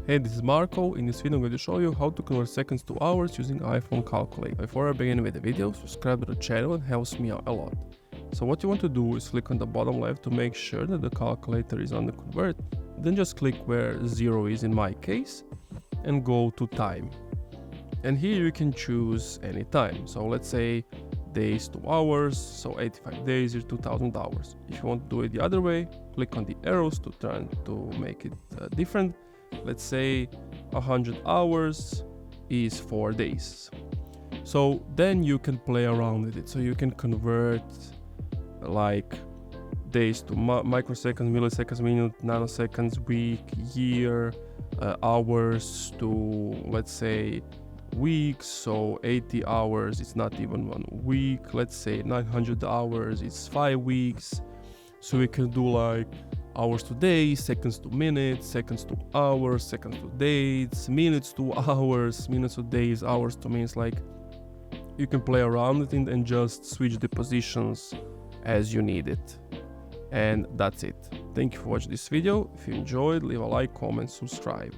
Hey, this is Marco. In this video I'm going to show you how to convert seconds to hours using iPhone calculator. Before I begin with the video, subscribe to the channel, it helps me out a lot. So what you want to do is click on the bottom left to make sure that the calculator is on the convert. Then just click where 0 is in my case and go to time. And here you can choose any time. So let's say days to hours, so 85 days is 2000 hours. If you want to do it the other way, click on the arrows to turn to make it different. Let's say 100 hours is 4 days. So then you can play around with it. So you can convert like days to microseconds, milliseconds, minute, nanoseconds, week, year, hours to, let's say, weeks. So 80 hours, it's not even 1 week. Let's say 900 hours, it's 5 weeks. So we can do like hours to days, seconds to minutes, seconds to hours, seconds to days, minutes to hours, minutes to days, hours to minutes. Like you can play around with it and just switch the positions as you need it. And that's it. Thank you for watching this video. If you enjoyed, leave a like, comment, subscribe.